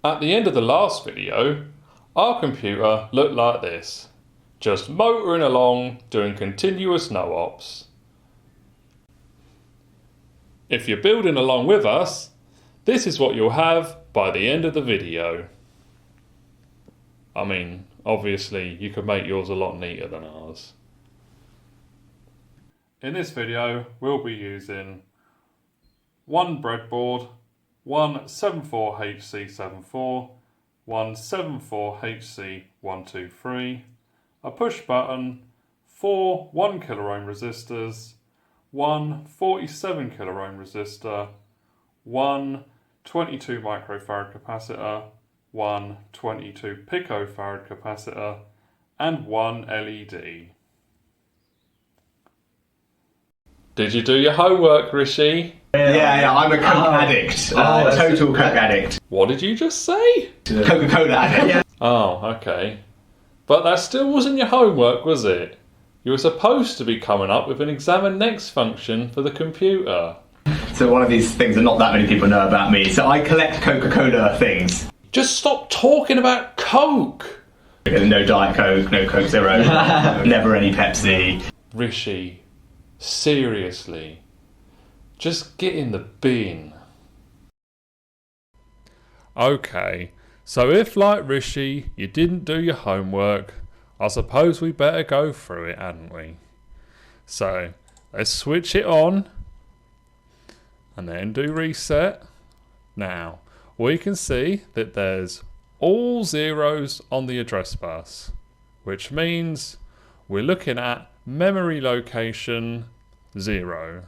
At the end of the last video, our computer looked like this, just motoring along doing continuous no-ops. If you're building along with us, this is what you'll have by the end of the video. I mean, obviously you could make yours a lot neater than ours. In this video, we'll be using one breadboard, one 74HC74, one 74HC123, a push button, 4 1 kiloohm resistors, one 47 kiloohm resistor, one 22 microfarad capacitor, one 22 picofarad capacitor, and one LED. Did you do your homework, Rishi? Yeah, I'm a Coke addict. Total Coke addict. What did you just say? Coca-Cola addict. Yeah. Oh, okay. But that still wasn't your homework, was it? You were supposed to be coming up with an examine next function for the computer. So one of these things that not that many people know about me. So I collect Coca-Cola things. Just stop talking about Coke! Because no Diet Coke, no Coke Zero, never any Pepsi. Rishi, seriously. Just get in the bin. Okay, so if like Rishi, you didn't do your homework, I suppose we better go through it, hadn't we? So, let's switch it on, and then do reset. Now, we can see that there's all zeros on the address bus, which means we're looking at memory location 0.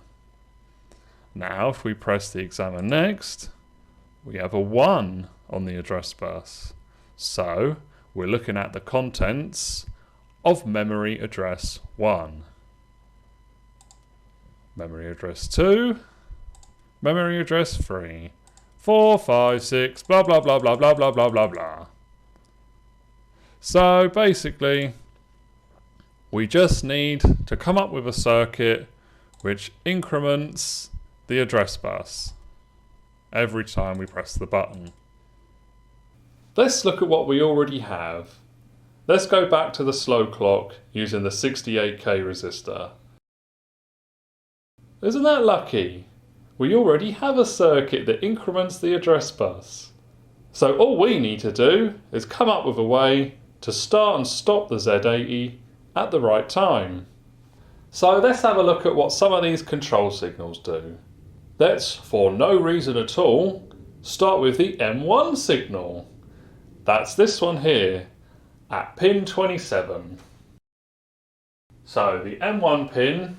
Now, if we press the examine next, we have a 1 on the address bus. So, we're looking at the contents of memory address 1. Memory address 2, memory address 3, 4, 5, 6, blah blah blah blah blah blah blah blah blah. So basically, we just need to come up with a circuit which increments the address bus every time we press the button. Let's look at what we already have. Let's go back to the slow clock using the 68k resistor. Isn't that lucky? We already have a circuit that increments the address bus. So all we need to do is come up with a way to start and stop the Z80 at the right time. So let's have a look at what some of these control signals do. Let's, for no reason at all, start with the M1 signal. That's this one here, at pin 27. So the M1 pin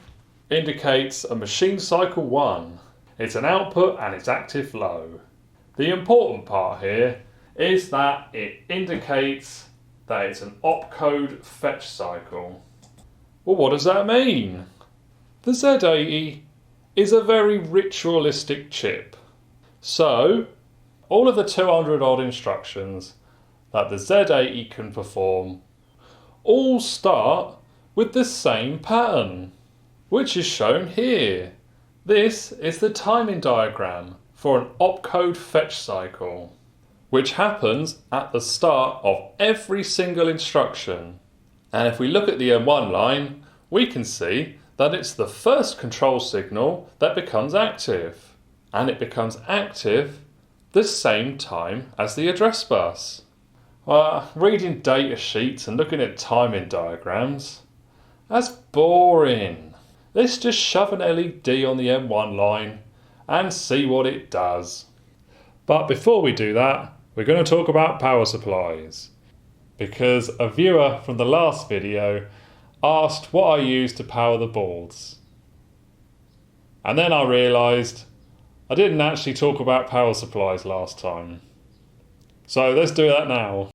indicates a machine cycle 1. It's an output and it's active low. The important part here is that it indicates that it's an opcode fetch cycle. Well, what does that mean? The Z80 is a very ritualistic chip. So, all of the 200 odd instructions that the Z80 can perform all start with the same pattern, which is shown here. This is the timing diagram for an opcode fetch cycle, which happens at the start of every single instruction. And if we look at the M1 line, we can see that it's the first control signal that becomes active. And it becomes active the same time as the address bus. Well, reading data sheets and looking at timing diagrams, that's boring. Let's just shove an LED on the M1 line and see what it does. But before we do that, we're going to talk about power supplies. Because a viewer from the last video asked what I use to power the boards. And then I realised I didn't actually talk about power supplies last time. So let's do that now.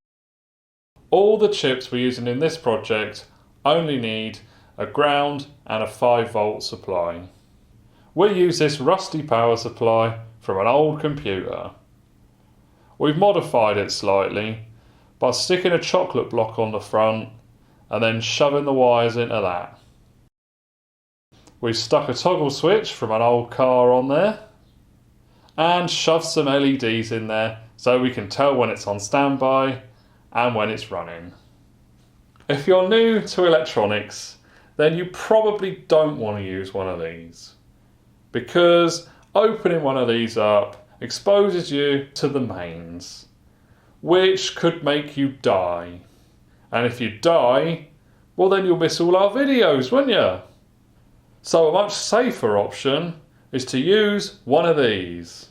All the chips we're using in this project only need a ground and a 5-volt supply. We use this rusty power supply from an old computer. We've modified it slightly by sticking a chocolate block on the front and then shoving the wires into that. We've stuck a toggle switch from an old car on there and shoved some LEDs in there so we can tell when it's on standby and when it's running. If you're new to electronics, then you probably don't want to use one of these, because opening one of these up exposes you to the mains, which could make you die. And if you die, well then you'll miss all our videos, won't you? So a much safer option is to use one of these.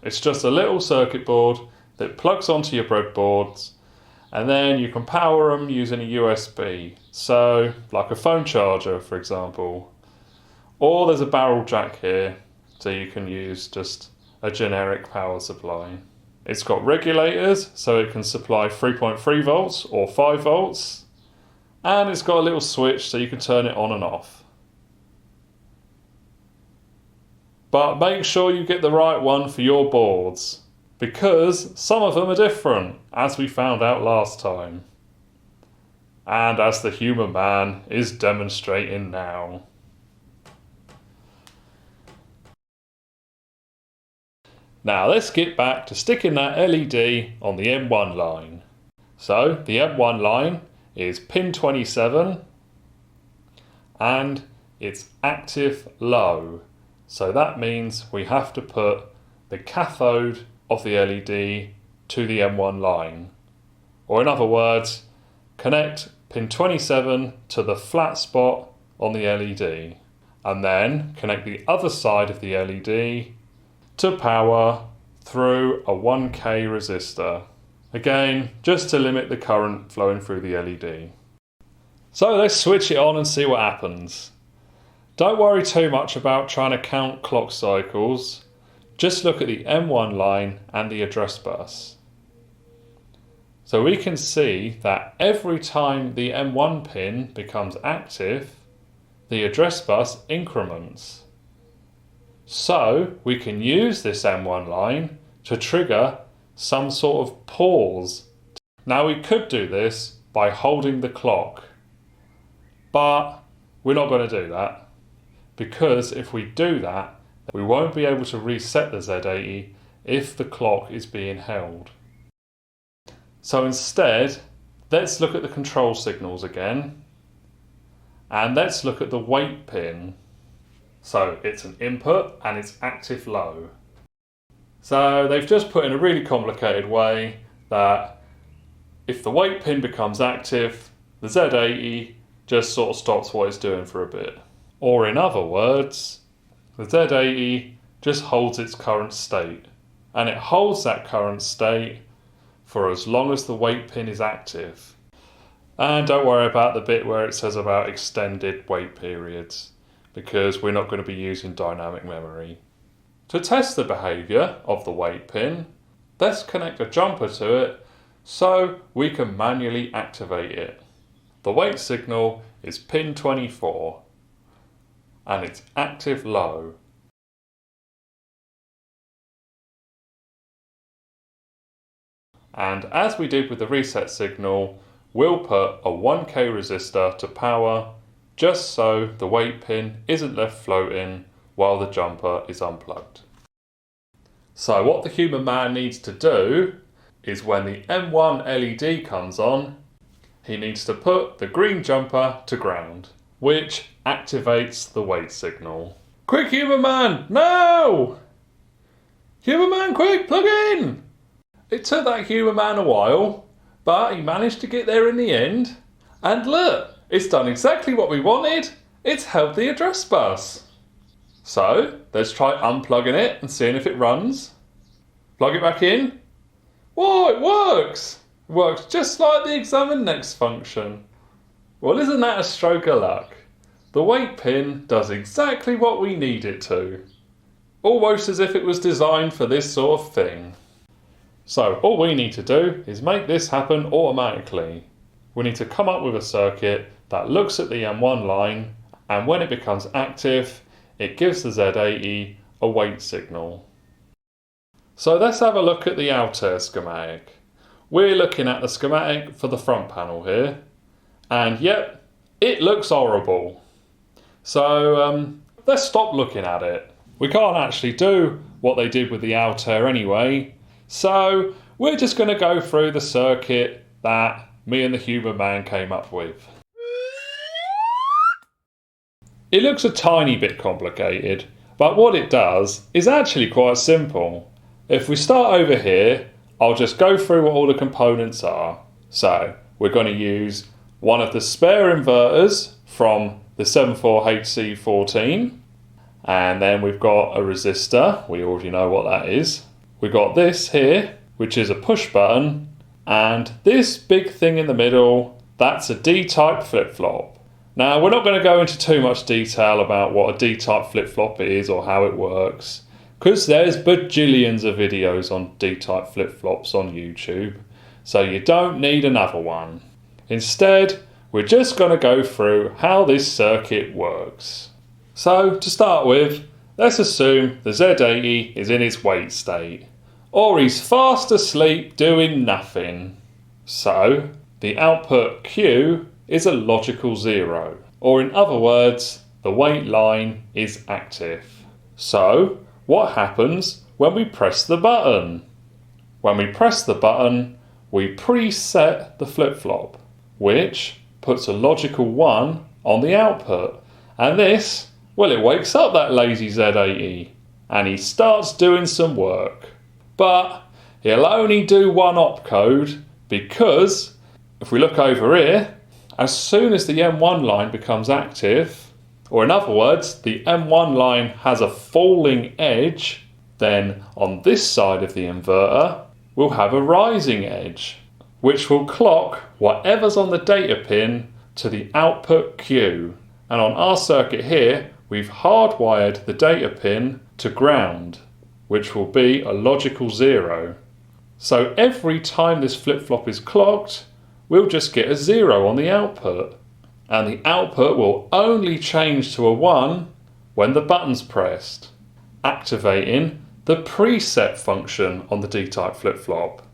It's just a little circuit board that plugs onto your breadboards, and then you can power them using a USB. So like a phone charger, for example. Or there's a barrel jack here, so you can use just a generic power supply. It's got regulators, so it can supply 3.3 volts or 5 volts. And it's got a little switch so you can turn it on and off. But make sure you get the right one for your boards, because some of them are different, as we found out last time. And as the human man is demonstrating now. Now let's get back to sticking that LED on the M1 line. So the M1 line is pin 27 and it's active low. So that means we have to put the cathode of the LED to the M1 line. Or in other words, connect pin 27 to the flat spot on the LED. And then connect the other side of the LED to power through a 1K resistor. Again, just to limit the current flowing through the LED. So let's switch it on and see what happens. Don't worry too much about trying to count clock cycles. Just look at the M1 line and the address bus. So we can see that every time the M1 pin becomes active, the address bus increments. So we can use this M1 line to trigger some sort of pause. Now we could do this by holding the clock, but we're not going to do that, because if we do that, we won't be able to reset the Z80 if the clock is being held. So instead, let's look at the control signals again, and let's look at the wait pin. So it's an input and it's active low. So they've just put in a really complicated way that if the wait pin becomes active, the Z80 just sort of stops what it's doing for a bit. Or in other words, the Z80 just holds its current state, and it holds that current state for as long as the wait pin is active. And don't worry about the bit where it says about extended wait periods, because we're not going to be using dynamic memory. To test the behaviour of the wait pin, let's connect a jumper to it so we can manually activate it. The wait signal is pin 24 and it's active low. And as we did with the reset signal, we'll put a 1K resistor to power, just so the wait pin isn't left floating while the jumper is unplugged. So what the human man needs to do is when the M1 LED comes on, he needs to put the green jumper to ground, which activates the wait signal. Quick, human man, no! Human man, quick, plug in! It took that human man a while, but he managed to get there in the end. And look, it's done exactly what we wanted. It's held the address bus. So let's try unplugging it and seeing if it runs. Plug it back in. Whoa, it works! It works just like the examine next function. Well, isn't that a stroke of luck? The wait pin does exactly what we need it to. Almost as if it was designed for this sort of thing. So all we need to do is make this happen automatically. We need to come up with a circuit that looks at the M1 line, and when it becomes active, it gives the Z80 a wait signal. So let's have a look at the Altair schematic. We're looking at the schematic for the front panel here, and yep, it looks horrible. So let's stop looking at it. We can't actually do what they did with the Altair anyway, So we're just going to go through the circuit that me and the human man came up with. It looks a tiny bit complicated, but what it does is actually quite simple. If we start over here, I'll just go through what all the components are. So we're going to use one of the spare inverters from the 74HC14, and then we've got a resistor. We already know what that is. We've got this here, which is a push button, and this big thing in the middle, that's a D-type flip-flop. Now, we're not going to go into too much detail about what a D-type flip-flop is or how it works, because there's bajillions of videos on D-type flip-flops on YouTube, so you don't need another one. Instead, we're just going to go through how this circuit works. So, to start with, let's assume the Z80 is in its wait state, or he's fast asleep doing nothing. So, the output Q is a logical 0, or in other words, the wait line is active. So, what happens when we press the button? When we press the button, we preset the flip-flop, which puts a logical 1 on the output. And this, well, it wakes up that lazy Z80, and he starts doing some work. But he'll only do one opcode because, if we look over here, as soon as the M1 line becomes active, or in other words, the M1 line has a falling edge, then on this side of the inverter, we'll have a rising edge, which will clock whatever's on the data pin to the output Q. And on our circuit here, we've hardwired the data pin to ground, which will be a logical 0. So every time this flip-flop is clocked, we'll just get a 0 on the output. And the output will only change to a 1 when the button's pressed, activating the preset function on the D-type flip-flop.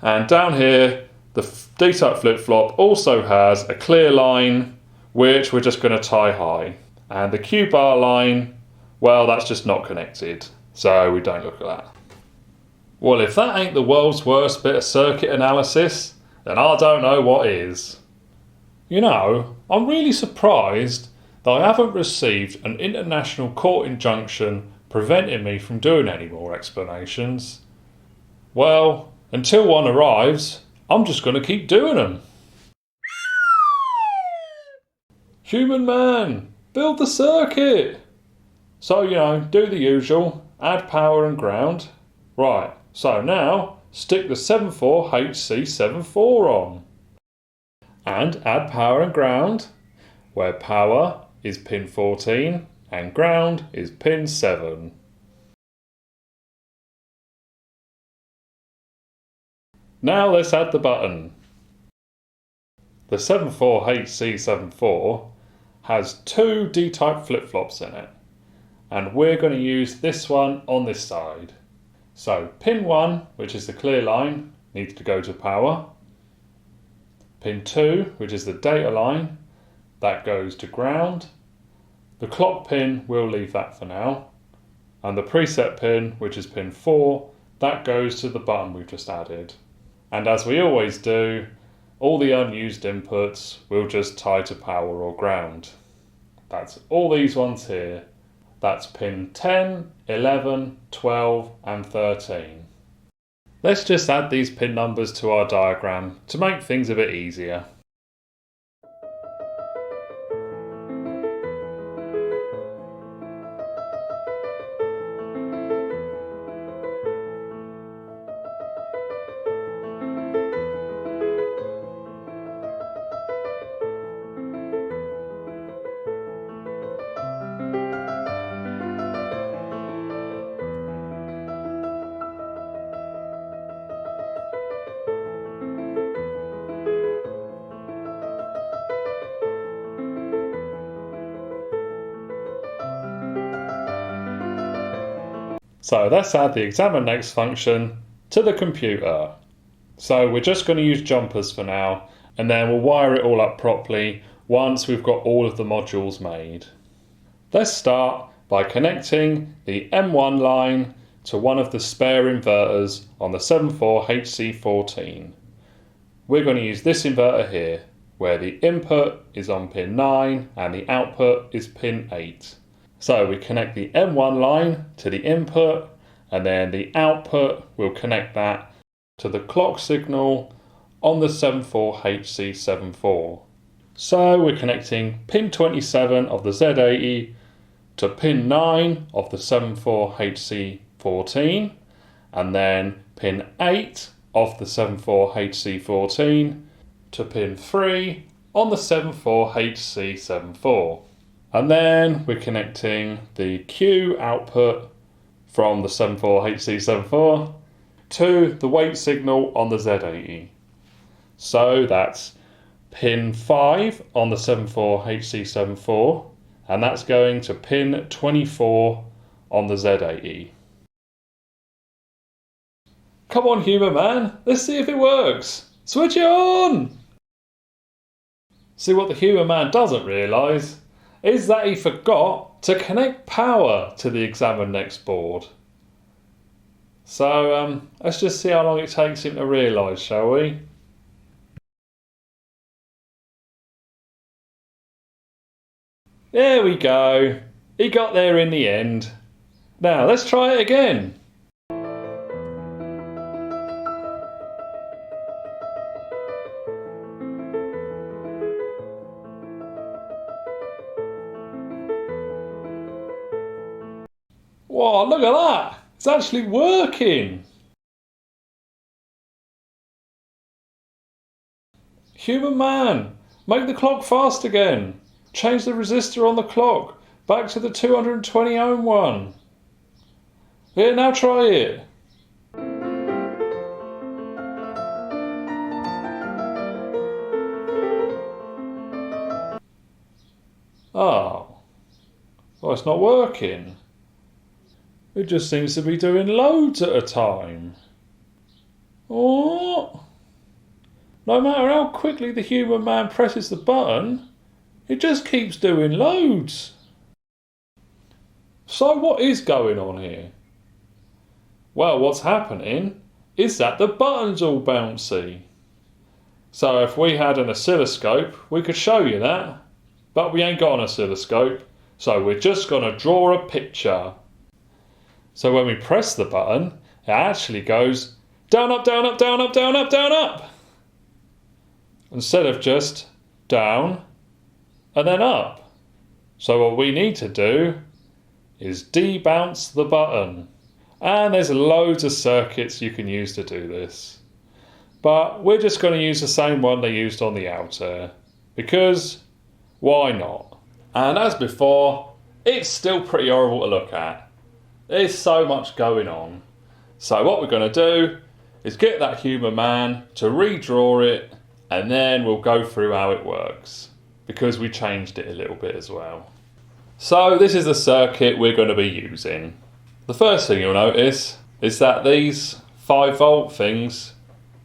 And down here, the D-type flip-flop also has a clear line, which we're just going to tie high. And the Q bar line, well, that's just not connected, so we don't look at that. Well, if that ain't the world's worst bit of circuit analysis, then I don't know what is. You know, I'm really surprised that I haven't received an international court injunction preventing me from doing any more explanations. Well, until one arrives, I'm just going to keep doing them. Human man, build the circuit! So, you know, do the usual, add power and ground. Right, so now stick the 74HC74 on. And add power and ground, where power is pin 14 and ground is pin 7. Now let's add the button. The 74HC74 has 2 D-type flip-flops in it, and we're going to use this one on this side. So pin 1, which is the clear line, needs to go to power. Pin 2, which is the data line, that goes to ground. The clock pin, we'll leave that for now. And the preset pin, which is pin 4, that goes to the button we've just added. And as we always do, all the unused inputs we'll just tie to power or ground. That's all these ones here. That's pin 10, 11, 12 and 13. Let's just add these pin numbers to our diagram to make things a bit easier. So let's add the examine next function to the computer. So we're just going to use jumpers for now, and then we'll wire it all up properly once we've got all of the modules made. Let's start by connecting the M1 line to one of the spare inverters on the 74HC14. We're going to use this inverter here, where the input is on pin 9 and the output is pin 8. So we connect the M1 line to the input, and then the output will connect that to the clock signal on the 74HC74. So we're connecting pin 27 of the Z80 to pin 9 of the 74HC14, and then pin 8 of the 74HC14 to pin 3 on the 74HC74. And then we're connecting the Q output from the 74HC74 to the wait signal on the Z80. So that's pin 5 on the 74HC74, and that's going to pin 24 on the Z80. Come on, human man, let's see if it works. Switch it on! See, what the human man doesn't realise is that he forgot to connect power to the Examine Next board. So let's just see how long it takes him to realise, shall we? There we go. He got there in the end. Now let's try it again. Whoa, look at that! It's actually working! Human man, make the clock fast again. Change the resistor on the clock back to the 220 ohm one. Here, now try it. Oh, well, it's not working. It just seems to be doing loads at a time. Oh, no matter how quickly the human man presses the button, it just keeps doing loads. So what is going on here? Well, what's happening is that the button's all bouncy. So if we had an oscilloscope, we could show you that, but we ain't got an oscilloscope, so we're just going to draw a picture. So when we press the button, it actually goes down, up, down, up, down, up, down, up, down, up. Instead of just down and then up. So what we need to do is debounce the button. And there's loads of circuits you can use to do this. But we're just going to use the same one they used on the Altair. Because why not? And as before, it's still pretty horrible to look at. There's so much going on. So what we're going to do is get that human man to redraw it, and then we'll go through how it works, because we changed it a little bit as well. So this is the circuit we're going to be using. The first thing you'll notice is that these 5-volt things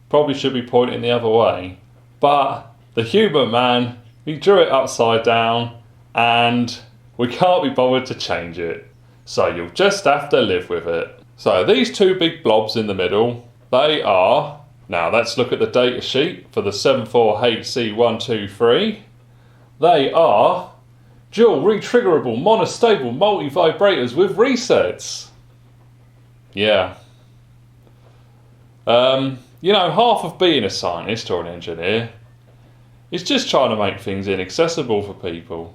probably should be pointing the other way, but the human man, he drew it upside down and we can't be bothered to change it. So you'll just have to live with it. So these two big blobs in the middle, they are, now let's look at the data sheet for the 74HC123. They are dual retriggerable monostable multi-vibrators with resets. Yeah. You know, half of being a scientist or an engineer is just trying to make things inaccessible for people.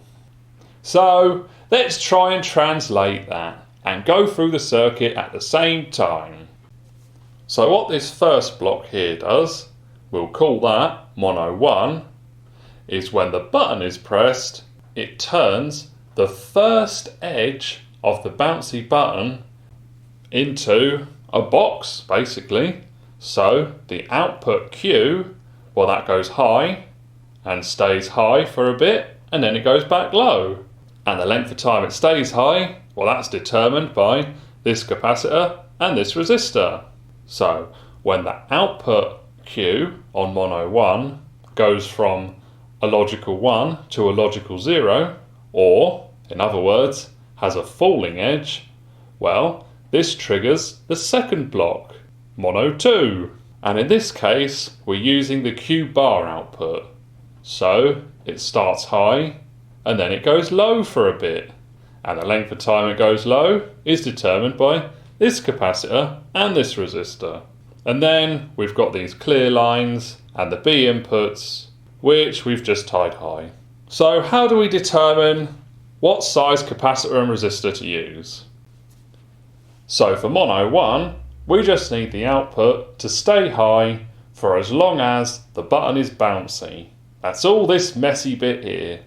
So let's try and translate that and go through the circuit at the same time. So what this first block here does, we'll call that mono 1, is when the button is pressed, it turns the first edge of the bouncy button into a box, basically. So the output Q, well, that goes high and stays high for a bit, and then it goes back low. And the length of time it stays high, well, that's determined by this capacitor and this resistor. So when the output Q on mono 1 goes from a logical 1 to a logical 0, or in other words, has a falling edge, well, this triggers the second block, mono 2. And in this case, we're using the Q bar output. So it starts high and then it goes low for a bit. And the length of time it goes low is determined by this capacitor and this resistor. And then we've got these clear lines and the B inputs, which we've just tied high. So how do we determine what size capacitor and resistor to use? So for mono 1, we just need the output to stay high for as long as the button is bouncy. That's all this messy bit here.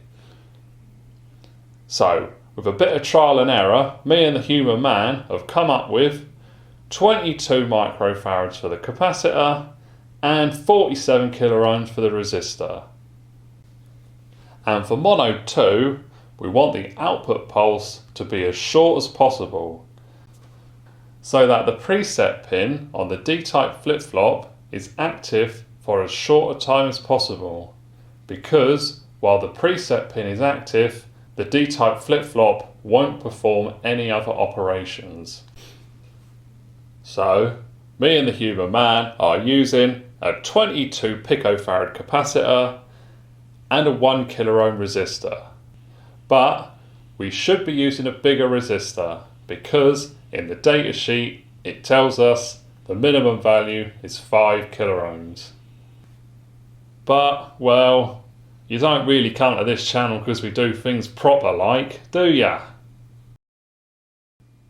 So with a bit of trial and error, me and the human man have come up with 22 microfarads for the capacitor and 47 kiloohms for the resistor. And for mono 2, we want the output pulse to be as short as possible, so that the preset pin on the D-type flip-flop is active for as short a time as possible, because while the preset pin is active, the D-type flip-flop won't perform any other operations. So, me and the human man are using a 22 picofarad capacitor and a 1 kiloohm resistor. But we should be using a bigger resistor because in the datasheet it tells us the minimum value is 5 kiloohms. But, well, you don't really come to this channel because we do things proper like, do ya?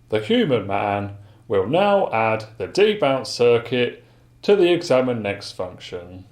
The human man will now add the debounce circuit to the examine next function.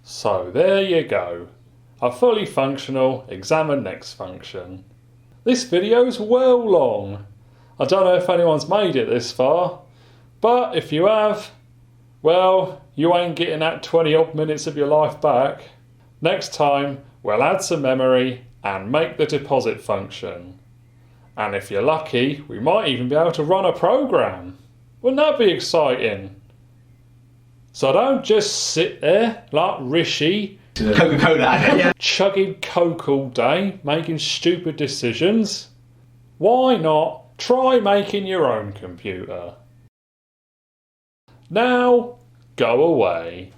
So there you go, a fully functional examine next function. This video is well long. I don't know if anyone's made it this far, but if you have, well, you ain't getting that 20 odd minutes of your life back. Next time we'll add some memory and make the deposit function. And if you're lucky, we might even be able to run a program. Wouldn't that be exciting? So don't just sit there like Rishi, Coca-Cola, chugging Coke all day, making stupid decisions. Why not try making your own computer? Now, go away.